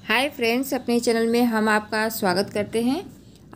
Hi friends, अपने channel में हम आपका स्वागत करते हैं।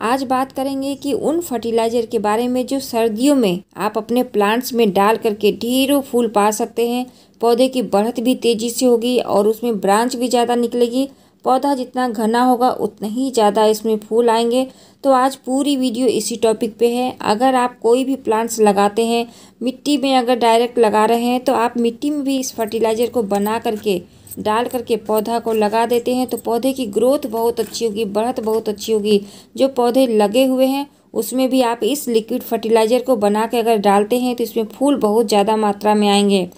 आज बात करेंगे कि उन फर्टिलाइज़र के बारे में जो सर्दियों में आप अपने प्लांट्स में डाल करके ढेरों फूल पा सकते हैं। पौधे की बढ़त भी तेज़ी से होगी और उसमें ब्रांच भी ज़्यादा निकलेगी। पौधा जितना घना होगा उतना ही ज़्यादा इसमें फूल आएंगे। तो आज पूरी वीडियो इसी टॉपिक पे है। अगर आप कोई भी प्लांट्स लगाते हैं, मिट्टी में अगर डायरेक्ट लगा रहे हैं तो आप मिट्टी में भी इस फर्टिलाइज़र को बना करके डाल करके पौधा को लगा देते हैं तो पौधे की ग्रोथ बहुत अच्छी होगी, बढ़त बहुत अच्छी होगी। जो पौधे लगे हुए हैं उसमें भी आप इस लिक्विड फर्टिलाइज़र को बना के अगर डालते हैं तो इसमें फूल बहुत ज़्यादा मात्रा में आएंगे।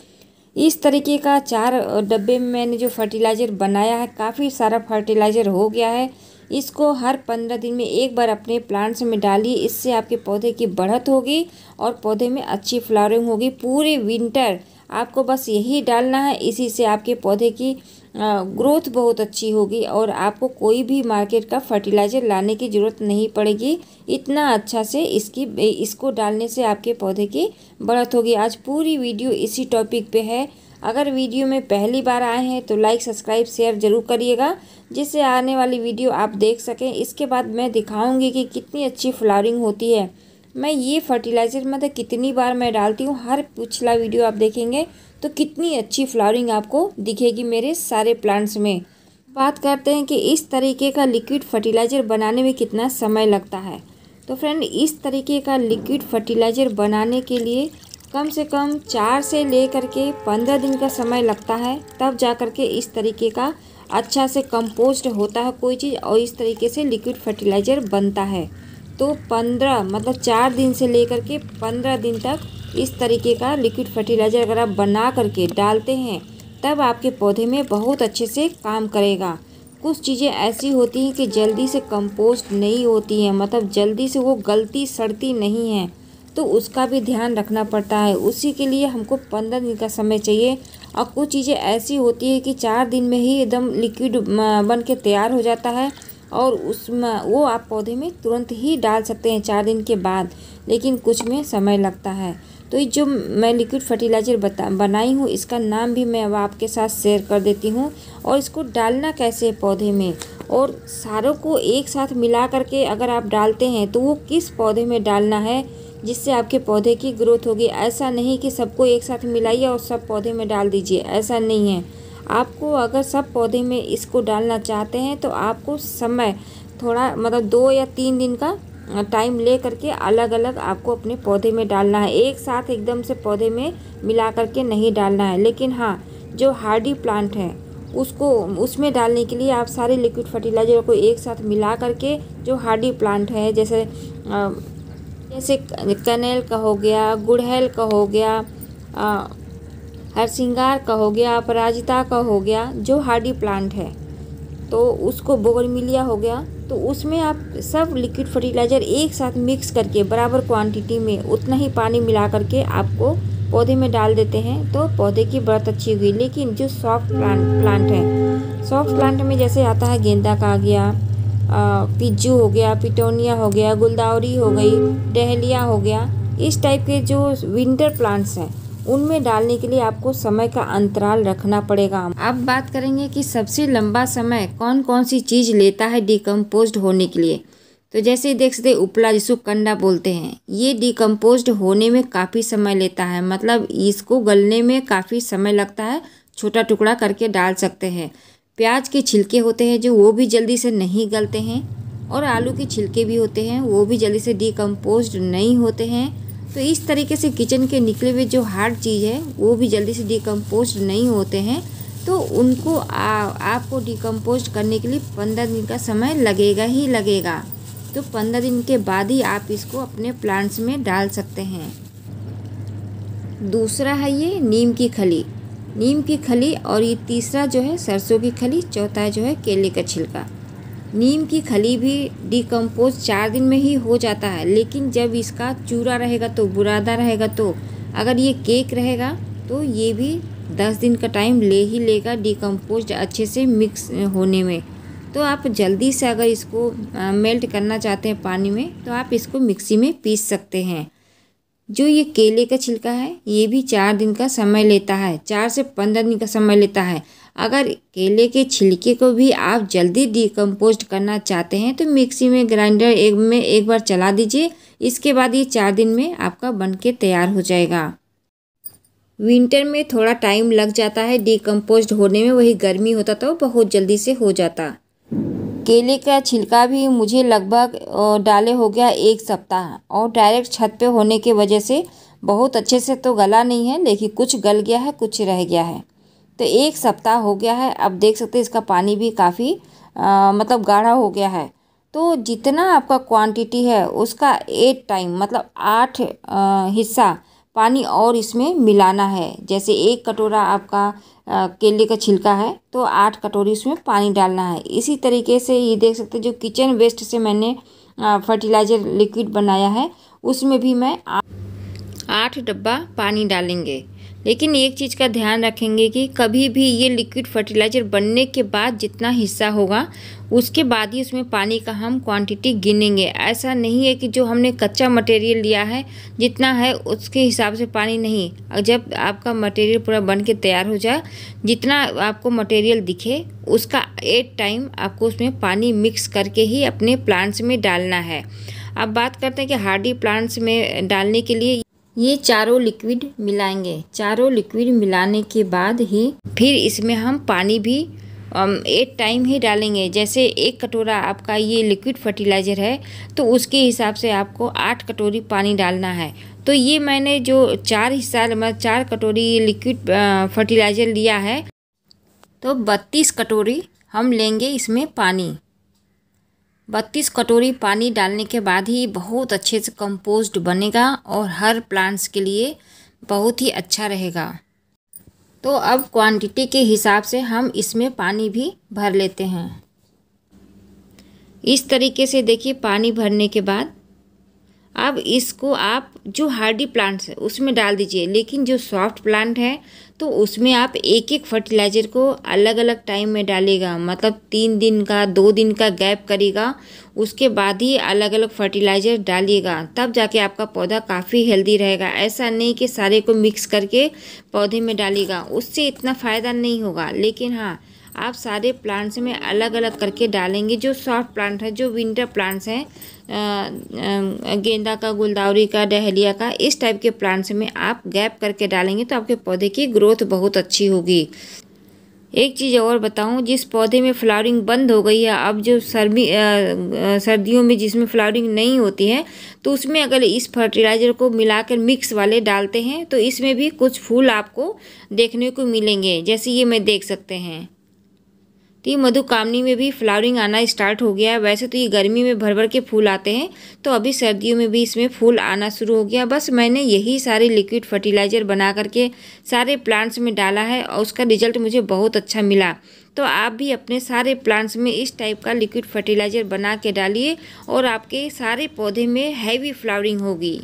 इस तरीके का 4 डब्बे में मैंने जो फर्टिलाइज़र बनाया है, काफ़ी सारा फर्टिलाइज़र हो गया है। इसको हर 15 दिन में एक बार अपने प्लांट्स में डालिए। इससे आपके पौधे की बढ़त होगी और पौधे में अच्छी फ्लावरिंग होगी। पूरे विंटर आपको बस यही डालना है, इसी से आपके पौधे की ग्रोथ बहुत अच्छी होगी और आपको कोई भी मार्केट का फर्टिलाइज़र लाने की ज़रूरत नहीं पड़ेगी। इतना अच्छा से इसको डालने से आपके पौधे की बढ़त होगी। आज पूरी वीडियो इसी टॉपिक पे है। अगर वीडियो में पहली बार आए हैं तो लाइक, सब्सक्राइब, शेयर ज़रूर करिएगा, जिससे आने वाली वीडियो आप देख सकें। इसके बाद मैं दिखाऊंगी कि कितनी अच्छी फ्लावरिंग होती है। मैं ये फर्टिलाइज़र मतलब कितनी बार मैं डालती हूँ, हर पिछला वीडियो आप देखेंगे तो कितनी अच्छी फ्लावरिंग आपको दिखेगी मेरे सारे प्लांट्स में। बात करते हैं कि इस तरीके का लिक्विड फर्टिलाइज़र बनाने में कितना समय लगता है। तो फ्रेंड, इस तरीके का लिक्विड फर्टिलाइज़र बनाने के लिए कम से कम 4 से लेकर के 15 दिन का समय लगता है। तब जा कर के इस तरीके का अच्छा से कंपोस्ट होता है कोई चीज़ और इस तरीके से लिक्विड फर्टिलाइज़र बनता है। तो 15 मतलब 4 दिन से लेकर के 15 दिन तक इस तरीके का लिक्विड फर्टिलाइज़र अगर आप बना करके डालते हैं तब आपके पौधे में बहुत अच्छे से काम करेगा। कुछ चीज़ें ऐसी होती हैं कि जल्दी से कंपोस्ट नहीं होती हैं, मतलब जल्दी से वो गलती सड़ती नहीं हैं, तो उसका भी ध्यान रखना पड़ता है। उसी के लिए हमको 15 दिन का समय चाहिए। और कुछ चीज़ें ऐसी होती है कि 4 दिन में ही एकदम लिक्विड बन के तैयार हो जाता है और उसमें वो आप पौधे में तुरंत ही डाल सकते हैं 4 दिन के बाद, लेकिन कुछ में समय लगता है। तो ये जो मैं लिक्विड फर्टिलाइज़र बनाई हूँ, इसका नाम भी मैं अब आपके साथ शेयर कर देती हूँ और इसको डालना कैसे पौधे में, और सारों को एक साथ मिला करके अगर आप डालते हैं तो वो किस पौधे में डालना है जिससे आपके पौधे की ग्रोथ होगी। ऐसा नहीं कि सबको एक साथ मिलाइए और सब पौधे में डाल दीजिए, ऐसा नहीं है। आपको अगर सब पौधे में इसको डालना चाहते हैं तो आपको समय थोड़ा मतलब 2 या 3 दिन का टाइम ले करके अलग अलग आपको अपने पौधे में डालना है। एक साथ एकदम से पौधे में मिला करके नहीं डालना है। लेकिन हाँ, जो हार्डी प्लांट है उसको उसमें डालने के लिए आप सारे लिक्विड फर्टिलाइज़र को एक साथ मिला करके, जो हार्डी प्लांट है जैसे कनेल का हो गया, गुड़हल का हो गया, हरसिंगार का हो गया, अपराजिता का हो गया, जो हार्डी प्लांट है, तो उसको बोगनविलिया हो गया, तो उसमें आप सब लिक्विड फर्टिलाइज़र एक साथ मिक्स करके बराबर क्वांटिटी में उतना ही पानी मिला करके आपको पौधे में डाल देते हैं तो पौधे की बढ़त अच्छी होगी। लेकिन जो सॉफ्ट प्लांट है, सॉफ्ट प्लांट में जैसे आता है गेंदा का आ गया, पिज्जू हो गया, पिटोनिया हो गया, गुलदावरी हो गई, डहलिया हो गया, इस टाइप के जो विंटर प्लांट्स हैं उनमें डालने के लिए आपको समय का अंतराल रखना पड़ेगा। अब बात करेंगे कि सबसे लंबा समय कौन कौन सी चीज़ लेता है डिकम्पोज्ड होने के लिए। तो जैसे देख सकते उपला, जिसको कंडा बोलते हैं, ये डिकम्पोज्ड होने में काफ़ी समय लेता है, मतलब इसको गलने में काफ़ी समय लगता है। छोटा टुकड़ा करके डाल सकते हैं। प्याज के छिलके होते हैं जो वो भी जल्दी से नहीं गलते हैं, और आलू के छिलके भी होते हैं वो भी जल्दी से डिकम्पोज्ड नहीं होते हैं। तो इस तरीके से किचन के निकले हुए जो हार्ड चीज़ है वो भी जल्दी से डिकम्पोज्ड नहीं होते हैं। तो उनको आपको डिकम्पोज्ड करने के लिए 15 दिन का समय लगेगा ही लगेगा। तो 15 दिन के बाद ही आप इसको अपने प्लांट्स में डाल सकते हैं। दूसरा है ये नीम की खली, और ये तीसरा जो है सरसों की खली, चौथा जो है केले का छिलका। नीम की खली भी डिकम्पोज 4 दिन में ही हो जाता है, लेकिन जब इसका चूरा रहेगा तो बुरादा रहेगा, तो अगर ये केक रहेगा तो ये भी 10 दिन का टाइम ले ही लेगा डिकम्पोज अच्छे से मिक्स होने में। तो आप जल्दी से अगर इसको मेल्ट करना चाहते हैं पानी में तो आप इसको मिक्सी में पीस सकते हैं। जो ये केले का छिलका है ये भी 4 दिन का समय लेता है, 4 से 15 दिन का समय लेता है। अगर केले के छिलके को भी आप जल्दी डिकम्पोस्ट करना चाहते हैं तो मिक्सी में ग्राइंडर एक बार चला दीजिए। इसके बाद ये 4 दिन में आपका बनके तैयार हो जाएगा। विंटर में थोड़ा टाइम लग जाता है डिकम्पोस्ट होने में, वही गर्मी होता तो बहुत जल्दी से हो जाता। केले का छिलका भी मुझे लगभग डाले हो गया 1 सप्ताह, और डायरेक्ट छत पे होने की वजह से बहुत अच्छे से तो गला नहीं है, लेकिन कुछ गल गया है, कुछ रह गया है। तो 1 सप्ताह हो गया है। अब देख सकते हैं इसका पानी भी काफ़ी मतलब गाढ़ा हो गया है। तो जितना आपका क्वांटिटी है उसका 8 टाइम मतलब 8 हिस्सा पानी और इसमें मिलाना है। जैसे 1 कटोरा आपका केले का छिलका है तो 8 कटोरी उसमें पानी डालना है। इसी तरीके से ये देख सकते हैं जो किचन वेस्ट से मैंने फर्टिलाइज़र लिक्विड बनाया है उसमें भी मैं 8 डब्बा पानी डालेंगे। लेकिन एक चीज़ का ध्यान रखेंगे कि कभी भी ये लिक्विड फर्टिलाइज़र बनने के बाद जितना हिस्सा होगा उसके बाद ही उसमें पानी का हम क्वांटिटी गिनेंगे। ऐसा नहीं है कि जो हमने कच्चा मटेरियल लिया है जितना है उसके हिसाब से पानी नहीं। जब आपका मटेरियल पूरा बन के तैयार हो जाए, जितना आपको मटेरियल दिखे उसका 8 टाइम आपको उसमें पानी मिक्स करके ही अपने प्लांट्स में डालना है। अब बात करते हैं कि हार्डी प्लांट्स में डालने के लिए ये चारों लिक्विड मिलाएंगे। चारों लिक्विड मिलाने के बाद ही फिर इसमें हम पानी भी 8 टाइम ही डालेंगे। जैसे 1 कटोरा आपका ये लिक्विड फर्टिलाइज़र है तो उसके हिसाब से आपको 8 कटोरी पानी डालना है। तो ये मैंने जो 4 हिस्सा मतलब 4 कटोरी लिक्विड फर्टिलाइज़र लिया है तो 32 कटोरी हम लेंगे इसमें पानी। 32 कटोरी पानी डालने के बाद ही बहुत अच्छे से कंपोस्ट बनेगा और हर प्लांट्स के लिए बहुत ही अच्छा रहेगा। तो अब क्वांटिटी के हिसाब से हम इसमें पानी भी भर लेते हैं। इस तरीके से देखिए पानी भरने के बाद अब इसको आप जो हार्डी प्लांट्स है उसमें डाल दीजिए। लेकिन जो सॉफ्ट प्लांट है तो उसमें आप एक एक फर्टिलाइज़र को अलग अलग टाइम में डालेगा, मतलब 3 दिन का 2 दिन का गैप करेगा, उसके बाद ही अलग अलग फर्टिलाइज़र डालिएगा, तब जाके आपका पौधा काफ़ी हेल्दी रहेगा। ऐसा नहीं कि सारे को मिक्स करके पौधे में डालिएगा, उससे इतना फ़ायदा नहीं होगा। लेकिन हाँ, आप सारे प्लांट्स में अलग अलग करके डालेंगे। जो सॉफ्ट प्लांट है, जो विंटर प्लांट्स हैं, गेंदा का, गुलदाउदी का, डहलिया का, इस टाइप के प्लांट्स में आप गैप करके डालेंगे तो आपके पौधे की ग्रोथ बहुत अच्छी होगी। एक चीज़ और बताऊं, जिस पौधे में फ्लावरिंग बंद हो गई है, अब जो सर्दियों में जिसमें फ्लावरिंग नहीं होती है तो उसमें अगर इस फर्टिलाइज़र को मिलाकर मिक्स वाले डालते हैं तो इसमें भी कुछ फूल आपको देखने को मिलेंगे। जैसे ये मैं देख सकते हैं, तो ये मधुकामनी में भी फ्लावरिंग आना स्टार्ट हो गया है। वैसे तो ये गर्मी में भर भर के फूल आते हैं, तो अभी सर्दियों में भी इसमें फूल आना शुरू हो गया। बस मैंने यही सारे लिक्विड फर्टिलाइज़र बना करके सारे प्लांट्स में डाला है और उसका रिजल्ट मुझे बहुत अच्छा मिला। तो आप भी अपने सारे प्लांट्स में इस टाइप का लिक्विड फर्टिलाइज़र बना के डालिए और आपके सारे पौधे में हैवी फ्लावरिंग होगी।